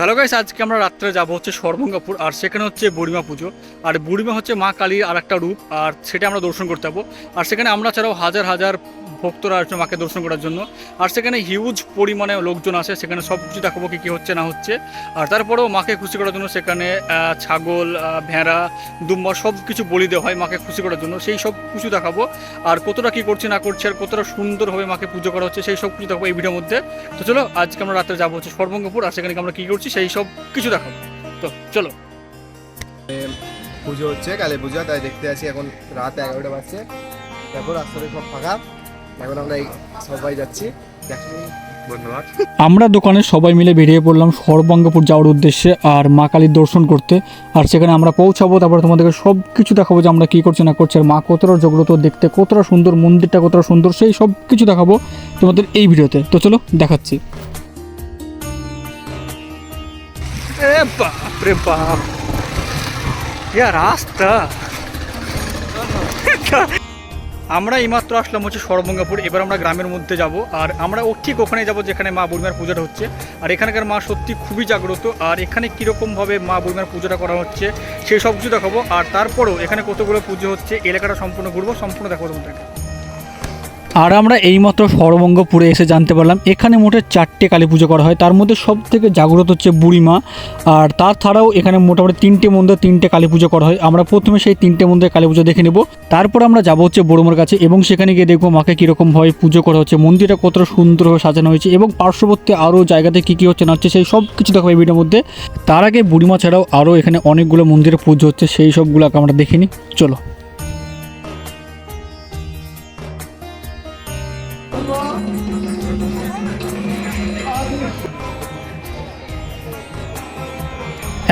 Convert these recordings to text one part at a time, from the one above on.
Hello guys, আজকে আমরা রাত্রে যাব হচ্ছে সর্বঙ্গাপুর। আর সেখানে হচ্ছে বুড়িমা পুজো। আর বুড়িমা হচ্ছে মা কালীর আর একটা রূপ, আর সেটা আমরা দর্শন করতে যাবো। আর সেখানে আমরা ছাড়াও হাজার হাজার ভক্তরা আসবে মাকে দর্শন করার জন্য। আর সেখানে হিউজ পরিমাণে লোকজন আসে, সেখানে সব কিছু দেখাবো কী কী হচ্ছে না হচ্ছে। আর তারপরেও মাকে খুশি করার জন্য সেখানে ছাগল, ভেড়া, দুম্বা সব কিছু বলি দেওয়া হয় মাকে খুশি করার জন্য। সেই সব কিছু দেখাবো। আর কতটা কী করছে না করছে, আর কতটা সুন্দরভাবে মাকে পুজো করা হচ্ছে সেই সব কিছু দেখাবো এই ভিডিওর মধ্যে। তো চলো, আজকে আমরা রাত্রে যাবো হচ্ছে সর্বঙ্গপুর। আর সেখানে আমরা কী করছি সেই সব কিছু দেখাবো। তো চলো। পুজো হচ্ছে, কালী পুজো, তাই দেখতে আছি। এখন রাত 11টা বাজছে। দেখো রাস্তাতে সব ফাঁকা। এখন আমরা সবাই যাচ্ছি। ধন্যবাদ। আমরা দোকানে সবাই মিলে বেরিয়ে পড়লাম সর্বঙ্গপুর যাওয়ার উদ্দেশ্যে আর মা কালীর দর্শন করতে। আর সেখানে আমরা পৌঁছাবো, তারপরে তোমাদেরকে সব কিছু দেখাবো যে আমরা কী করছি না করছি, আর মা কতটা জাগ্রত দেখতে, কতটা সুন্দর মন্দিরটা, কতটা সুন্দর, সেই সব কিছু দেখাবো তোমাদের এই ভিডিওতে। তো চলো দেখাচ্ছি। বাপ রে বাপ, রাস্তা। আমরা এইমাত্র আসলাম হচ্ছে সর্বঙ্গাপুর। এবার আমরা গ্রামের মধ্যে যাব। আর আমরা ঠিক ওখানে যাব যেখানে মা বুড়িমার পুজোটা হচ্ছে। আর এখানকার মা সত্যি খুবই জাগ্রত। আর এখানে কীরকমভাবে মা বুড়িমার পুজোটা করা হচ্ছে সেই সব কিছু দেখাবো। আর তারপরেও এখানে কতগুলো পুজো হচ্ছে, এলাকাটা সম্পূর্ণ ঘুরবো, সম্পূর্ণ দেখাবো তোমাদেরকে। আর আমরা এইমাত্র সর্বঙ্গপুরে এসে জানতে পারলাম এখানে মোটে 4টে কালী পুজো করা হয়। তার মধ্যে সব থেকে জাগ্রত হচ্ছে বুড়িমা। আর তাছাড়াও এখানে মোটামুটি 3টে মন্দিরে 3টে কালী পুজো করা হয়। আমরা প্রথমে সেই 3টে মন্দিরে কালী পুজো দেখে নেব। তারপর আমরা যাবো হচ্ছে বড়মার কাছে এবং সেখানে গিয়ে দেখবো মাকে কীরকমভাবে পুজো করা হচ্ছে, মন্দিরটা কতটা সুন্দরভাবে সাজানো হয়েছে এবং পার্শ্ববর্তী আরও জায়গাতে কী কী হচ্ছে না হচ্ছে সেই সব কিছু দেখাবো এই ভিডিওর মধ্যে। তার আগে বুড়িমা ছাড়াও আরও এখানে অনেকগুলো মন্দিরে পুজো হচ্ছে, সেই সবগুলোকে আমরা দেখে নিই। চলো।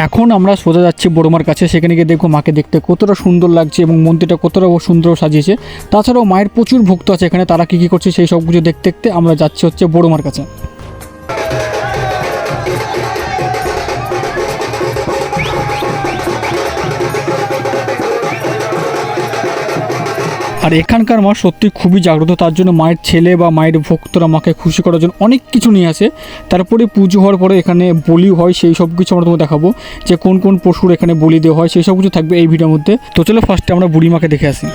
এখন আমরা সোজা যাচ্ছি বড়মার কাছে। সেখানে গিয়ে দেখো মাকে দেখতে কতটা সুন্দর লাগছে এবং মন্দিরটা কতটা সুন্দর সাজিয়েছে। তাছাড়াও মায়ের প্রচুর ভক্ত আছে এখানে, তারা কী কী করছে সেই সব কিছু দেখতে দেখতে আমরা যাচ্ছি হচ্ছে বড়মার কাছে। আর এখানকার মা সত্যি খুবই জাগ্রত, তার জন্য মায়ের ছেলে বা মায়ের ভক্তরা মাকে খুশি করার জন্য অনেক কিছু নিয়ে আসে। তারপরে পুজো হওয়ার পরে এখানে বলি হয়, সেই সব কিছু আমরা তোমাকে দেখাবো যে কোন কোন পশুর এখানে বলি দেওয়া হয়, সেই সব কিছু থাকবে এই ভিডিওর মধ্যে। তো চলো ফার্স্টে আমরা বুড়িমাকে দেখে আসি।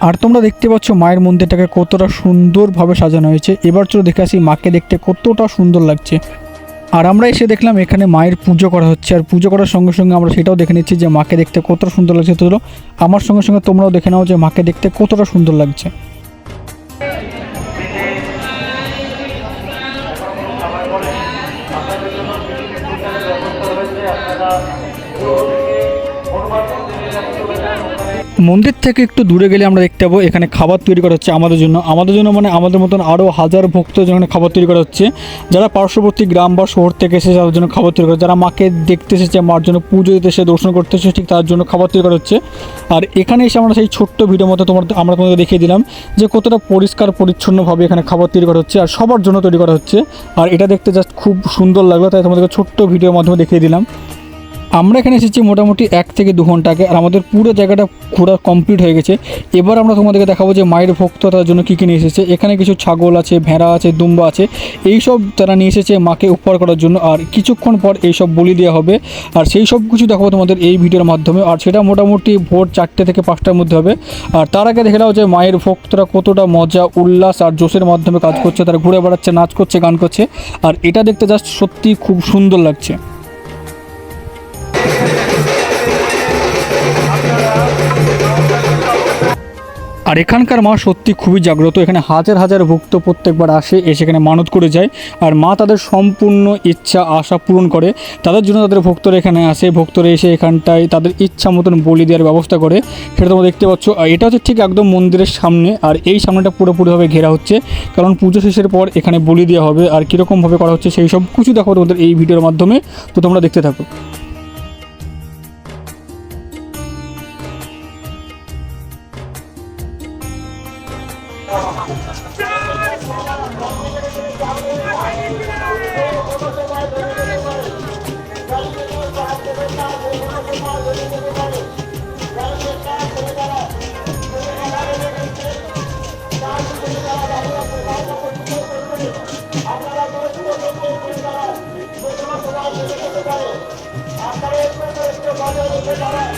আর তোমরা দেখতে পাচ্ছ মায়ের মন্দিরটাকে কতটা সুন্দরভাবে সাজানো হয়েছে। এবার চলো দেখে আসি মাকে দেখতে কতটা সুন্দর লাগছে। আর আমরা এসে দেখলাম এখানে মায়ের পুজো করা হচ্ছে। আর পুজো করার সঙ্গে সঙ্গে আমরা সেটাও দেখে নিচ্ছি যে মাকে দেখতে কতটা সুন্দর লাগছে। তো আমার সঙ্গে সঙ্গে তোমরাও দেখে নাও যে মাকে দেখতে কতটা সুন্দর লাগছে। মন্দির থেকে একটু দূরে গেলে আমরা দেখতে পাবো এখানে খাবার তৈরি করা হচ্ছে আমাদের জন্য মানে আমাদের মতন আরও হাজার ভক্ত যেখানে খাবার তৈরি করা হচ্ছে। যারা পার্শ্ববর্তী গ্রাম বা শহর থেকে এসেছে তাদের জন্য খাবার তৈরি করা, যারা মাকে দেখতে এসেছে, মার জন্য পুজো দিতে এসে দর্শন করতে এসেছে, ঠিক তার জন্য খাবার তৈরি করা হচ্ছে। আর এখানে এসে আমরা সেই ছোট্ট ভিডিওর মতো আমরা তোমাদের দেখিয়ে দিলাম যে কতটা পরিষ্কার পরিচ্ছন্নভাবে এখানে খাবার তৈরি করা হচ্ছে আর সবার জন্য তৈরি করা হচ্ছে। আর এটা দেখতে জাস্ট খুব সুন্দর লাগলো, তাই তোমাদেরকে ছোট্ট ভিডিওর মাধ্যমে দেখিয়ে দিলাম। আমরা এখানে এসেছি মোটামুটি 1 থেকে 2 ঘন্টা আগে। আর আমাদের পুরো জায়গাটা ঘোরা কমপ্লিট হয়ে গেছে। এবার আমরা তোমাদেরকে দেখাবো যে মায়ের ভক্ত তার জন্য কী কী নিয়ে এসেছে। এখানে কিছু ছাগল আছে, ভেড়া আছে, দুম্বা আছে, এইসব তারা নিয়ে এসেছে মাকে উপহার করার জন্য। আর কিছুক্ষণ পর এইসব বলি দেওয়া হবে। আর সেই সব কিছু দেখাবো তোমাদের এই ভিডিওর মাধ্যমে। আর সেটা মোটামুটি ভোর 4টে থেকে 5টার মধ্যে হবে। আর তার আগে দেখে নাও যে মায়ের ভক্তরা কতটা মজা, উল্লাস আর জোশের মাধ্যমে কাজ করছে। তারা ঘুরে বেড়াচ্ছে, নাচ করছে, গান করছে। আর এটা দেখতে জাস্ট সত্যি খুব সুন্দর লাগছে। আর এখানকার মা সত্যি খুবই জাগ্রত। এখানে হাজার হাজার ভক্ত প্রত্যেকবার আসে, এসে এখানে মানত করে যায়। আর মা তাদের সম্পূর্ণ ইচ্ছা আশা পূরণ করে। তাদের জন্য তাদের ভক্তরা এখানে আসে, ভক্তরা এসে এখানটায় তাদের ইচ্ছা মতন বলি দেওয়ার ব্যবস্থা করে। সেটা তোমরা দেখতে পাচ্ছ। আর এটা হচ্ছে ঠিক একদম মন্দিরের সামনে। আর এই সামনেটা পুরোপুরিভাবে ঘেরা হচ্ছে, কারণ পুজো শেষের পর এখানে বলি দেওয়া হবে। আর কীরকমভাবে করা হচ্ছে সেই সব কিছু দেখো তোমাদের এই ভিডিওর মাধ্যমে। তো তোমরা দেখতে থাকো। আছে